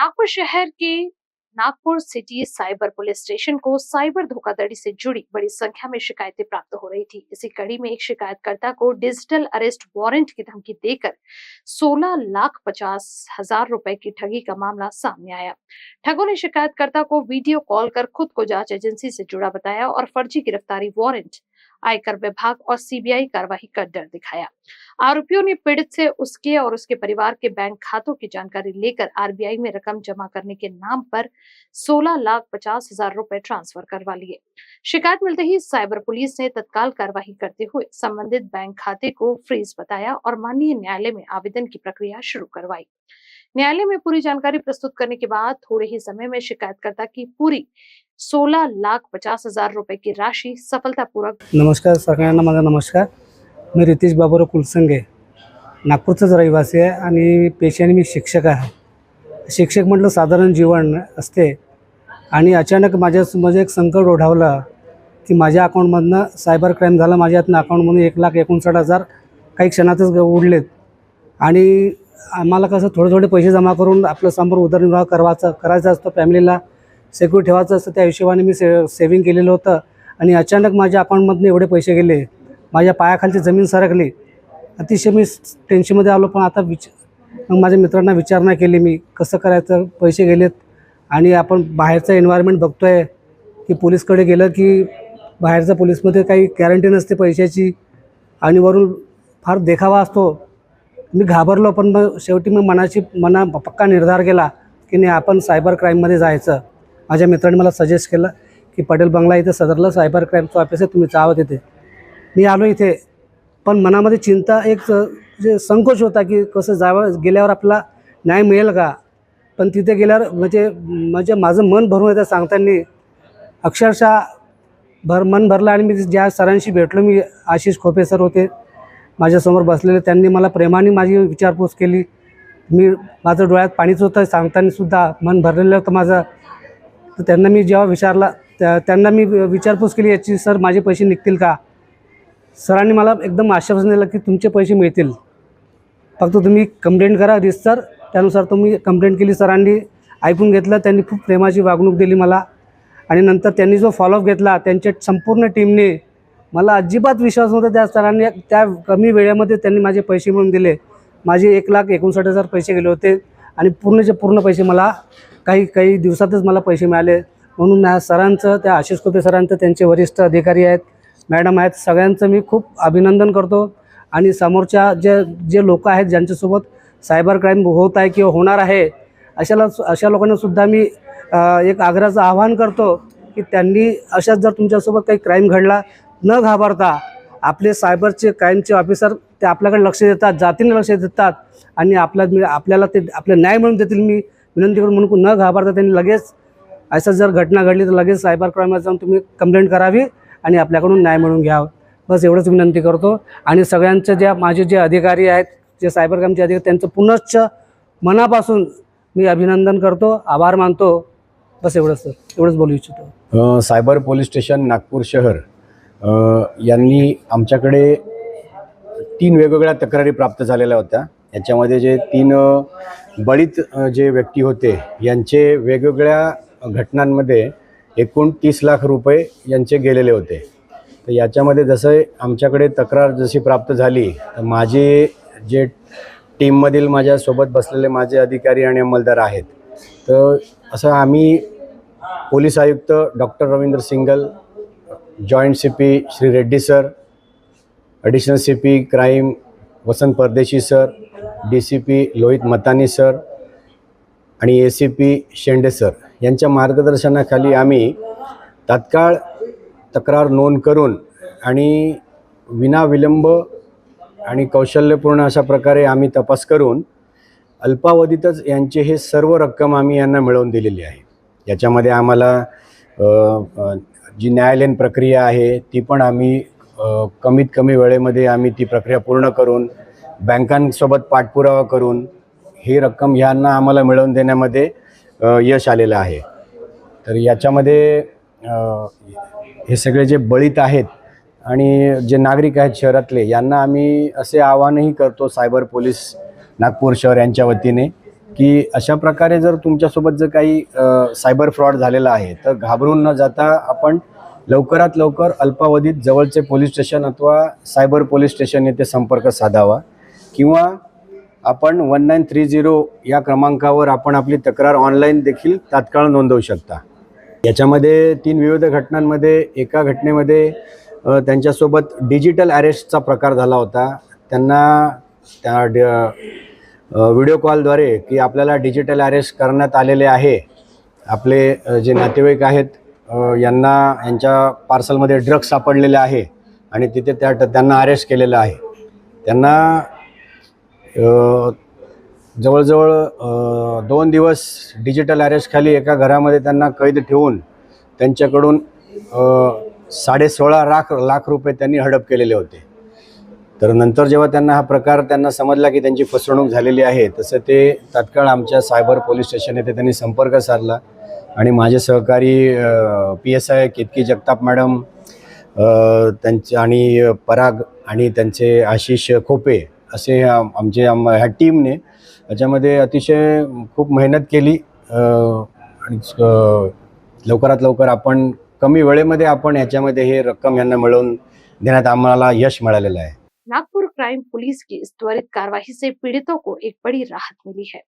नागपुर शहर के Nagpur city cyber police station को साइबर धोखाधड़ी से जुड़ी बड़ी संख्या में शिकायतें प्राप्त हो रही थी। इसी कड़ी में एक शिकायतकर्ता को डिजिटल अरेस्ट वारंट की धमकी देकर 16,50,000 रुपए की ठगी का मामला सामने आया। ठगों ने शिकायतकर्ता को वीडियो कॉल कर खुद को जांच एजेंसी से जुड़ा बताया और फर्जी गिरफ्तारी वारंट, आयकर विभाग और सीबीआई कार्रवाई का डर दिखाया। आरोपियों ने पीड़ित से उसके और उसके परिवार के बैंक खातों की जानकारी लेकर आरबीआई में रकम जमा करने के नाम पर 16,50,000 रुपए ट्रांसफर करवा लिए। शिकायत मिलते ही साइबर पुलिस ने तत्काल कार्रवाई करते हुए संबंधित बैंक खाते को फ्रीज बताया और माननीय न्यायालय में आवेदन की प्रक्रिया शुरू करवाई। न्यायालय में पूरी जानकारी प्रस्तुत करने के बाद थोड़े ही समय में शिकायतकर्ता की पूरी 16,50,000 रुपए की राशि सफलतापूर्वक। नमस्कार सगळ्यांना, माझा नमस्कार। मी रितेश बाबूराव कुलसंगे, नागपूरचाच रहिवासी आहे आणि पेशाने मी शिक्षक आहे। शिक्षक म्हटलं साधारण जीवन असते आणि अचानक माझ्यासमोर एक संकट ओढावलं की माझ्या अकाउंटमधनं सायबर क्राईम झाला। माझ्या अकाउंटमधून 1,59,000 काही क्षणातच उडलेत आणि आम्हाला कसं थोडे पैसे जमा करून आपलं समोर उदरनिर्वाह करायचा असतो, फॅमिलीला सिक्युअर ठेवायचं असतं। त्या हिशोबाने मी सेव्हिंग केलेलं होतं आणि अचानक माझ्या अकाउंटमधनं एवढे पैसे गेले, माझ्या पायाखालची जमीन सरकली। अतिशय मी टेन्शनमध्ये आलो। पण आता मग माझ्या मित्रांना विचारणा केली मी, कसं करायचं, पैसे गेलेत आणि आपण बाहेरचं एन्व्हायरमेंट बघतोय की पोलीसकडे गेलं की बाहेरच्या पोलीसमध्ये काही गॅरंटी नसते पैशाची आणि वरून फार देखावा असतो। मी घाबरलो, पण मग शेवटी मना पक्का निर्धार केला की नाही, आपण सायबर क्राईममध्ये जायचं। माझ्या मित्रांनी मला सजेस्ट केलं की पटेल बंगला इथे सदरला सायबर क्राईमचं ऑफिस आहे, तुम्ही जावं तिथे। मी आलो इथे, पण मनामध्ये चिंता, एक जे संकोच होता की कसं जावं, गेल्यावर आपला न्याय मिळेल का। पण तिथे गेल्यावर म्हणजे माझं मन भरून येतं सांगताना, अक्षरशः मन भरलं। आणि मी ज्या सरांशी भेटलो, मी आशिष खोपे सर होते माझ्यासमोर बसलेले, त्यांनी मला प्रेमाने माझी विचारपूस केली। माझं डोळ्यात पाणीच होतं, सांगतानासुद्धा मन भरलेलं होतं माझं। तर त्यांना मी जेव्हा विचारला, त्यांना मी विचारपूस केली याची, सर माझे पैसे निघतील का। सरांनी मला एकदम आश्वासन दिलं की तुमचे पैसे मिळतील, फक्त तुम्ही कंप्लेंट करा रितसर। त्यानुसार तुम्ही कंप्लेंट केली, सरांनी ऐकून घेतलं, त्यांनी खूप प्रेमाची वागणूक दिली मला। आणि नंतर त्यांनी जो फॉलोअप घेतला त्यांच्या संपूर्ण टीमने, मला अजिबात विश्वास नव्हता त्या सरांनी, त्या कमी वेळेमध्ये त्यांनी माझे पैसे मिळवून दिले। माझे 1,59,000 पैसे गेले होते आणि पूर्णचे पूर्ण पैसे मला काही दिवसातच मला पैसे मिळाले। म्हणून ह्या सरांचं, त्या आशिष खोपे सरांचं, त्यांचे वरिष्ठ अधिकारी आहेत, मॅडम आहेत, सगळ्यांचं मी खूप अभिनंदन करतो। आणि समोरच्या जे लोक आहेत ज्यांच्यासोबत सायबर क्राईम होत आहे किंवा होणार आहे, अशा लोकांनासुद्धा मी एक आग्रहाचं आवाहन करतो की त्यांनी अशाच जर तुमच्यासोबत काही क्राईम घडला, न घाबरता आपले सायबरचे क्राईमचे ऑफिसर ते आपल्याकडे लक्ष देतात, जातीने लक्ष देतात आणि आपल्याला ते आपले न्याय मिळवून देतील। मी विनंती करून म्हणून न घाबरता त्यांनी लगेच असं जर घटना घडली तर लगेच सायबर क्राईमला जाऊन तुम्ही कंप्लेंट करावी आणि आपल्याकडून न्याय मिळवून घ्यावं, बस एवढंच विनंती करतो। आणि सगळ्यांचं माझे जे अधिकारी आहेत, जे सायबर क्राईमचे अधिकारी, त्यांचं पुनश्च मनापासून मी अभिनंदन करतो, आभार मानतो। बस एवढंच बोलू इच्छितो। सायबर पोलीस स्टेशन नागपूर शहर यांनी आमच्याकडे 3 वेगवेगळ्या तक्रारी प्राप्त झालेल्या होत्या। याच्यामध्ये जे 3 बळीत जे व्यक्ती होते यांचे वेगवेगळ्या घटनांमध्ये एकूण 30 लाख रुपये यांचे गेलेले होते। तर याच्यामध्ये जसं आमच्याकडे तक्रार जशी प्राप्त झाली, तर माझे जे टीममधील माझ्यासोबत बसलेले माझे अधिकारी आणि अंमलदार आहेत, तर असं आम्ही पोलीस आयुक्त doctor Ravindra Singal, joint CP Shri Reddy sir, additional CP crime Vasant Pardeshi sir, DCP Lohit Matani sir आणि एसीपी शेंडे सर यांच्या मार्गदर्शनाखाली आम्ही तात्काळ तक्रार नोंद करून आणि विनाविलंब आणि कौशल्यपूर्ण अशा प्रकारे आम्ही तपास करून अल्पावधीतच यांचे हे सर्व रक्कम आम्ही यांना मिळवून दिलेली आहे। याच्यामध्ये आम्हाला जी न्यायालयीन प्रक्रिया आहे ती पण आम्ही कमीत कमी वेळेमध्ये आम्ही ती प्रक्रिया पूर्ण करून बँकांसोबत पाठपुरावा करून ही रक्कम ह्यांना आम्हाला मिळवून देण्यामध्ये यश आलेलं आहे। तर याच्यामध्ये हे सगळे जे बळीत आहेत आणि जे नागरिक आहेत शहरातले, यांना आम्ही असे आवाहनही करतो सायबर पोलीस नागपूर शहर यांच्या वतीने की अशा प्रकारे जर तुमच्यासोबत जर काही सायबर फ्रॉड झालेला आहे तर घाबरून न जाता आपण लवकरात लवकर अल्पावधीत जवळचे पोलीस स्टेशन अथवा सायबर पोलीस स्टेशन येथे संपर्क साधावा किंवा आपण 1930 या क्रमांकावर आपण आपली तक्रार ऑनलाईन देखील तात्काळ नोंदवू शकता. याच्यामध्ये 3 विविध घटनांमध्ये एका घटनेमध्ये त्यांच्यासोबत डिजिटल अरेस्टचा प्रकार झाला होता. त्यांना त्या व्हिडिओ कॉलद्वारे की आपल्याला डिजिटल अरेस्ट करण्यात आलेले आहे, आपले जे नातेवाईक आहेत यांच्या पार्सलमध्ये ड्रग्स सापडलेले आहे आणि तिथे त्यांना अरेस्ट केलेलं आहे. त्यांना जवळजवळ 2 दिवस डिजिटल अरेस्टखाली एका घरामध्ये त्यांना कैद ठेवून त्यांच्याकडून 16.5 लाख रुपये त्यांनी हडप केलेले होते. तर नंतर जेव्हा त्यांना हा प्रकार त्यांना समजला की त्यांची फसवणूक झालेली आहे, तसं ते तात्काळ आमच्या सायबर पोलीस स्टेशन येथे त्यांनी संपर्क साधला आणि माझे सहकारी PSI केतकी जगताप मॅडम त्यांचे आणि पराग आणि त्यांचे आशिष खोपे असे ह्या टीमने याच्यामध्ये अतिशय खूप मेहनत केली आणि लवकरात लवकर आपण कमी वेळेमध्ये आपण याच्यामध्ये हे रक्कम यांना मिळवून देण्यात आम्हाला यश मिळालेलं आहे. नागपुर क्राइम पुलिस की इस त्वरित कार्रवाई से पीड़ितों को एक बड़ी राहत मिली है.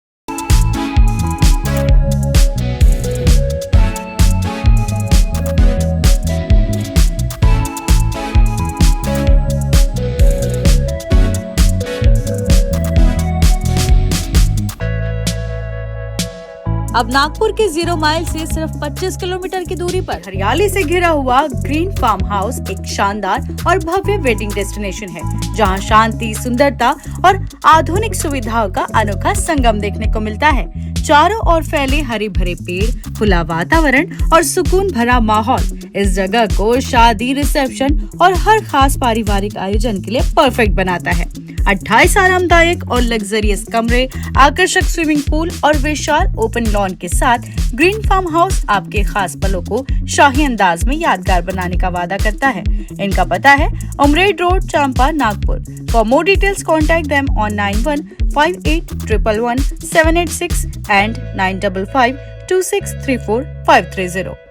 अब नागपुर के 0 माइल से सिर्फ 25 किलोमीटर की दूरी पर हरियाली से घिरा हुआ ग्रीन फार्म हाउस एक शानदार और भव्य वेडिंग डेस्टिनेशन है, जहां शांति, सुंदरता और आधुनिक सुविधाओं का अनोखा संगम देखने को मिलता है. चारों ओर फैले हरे भरे पेड़, खुला वातावरण और सुकून भरा माहौल इस जगह को शादी, रिसेप्शन और हर खास पारिवारिक आयोजन के लिए परफेक्ट बनाता है. 28 आरामदायक और लग्जरियस कमरे, आकर्षक स्विमिंग पूल और विशाल ओपन लॉन के साथ ग्रीन फार्म हाउस आपके खास पलों को शाही अंदाज में यादगार बनाने का वादा करता है. इनका पता है Umred road, Champa, Nagpur. For more details contact them on 9158111786 and 9552634 530.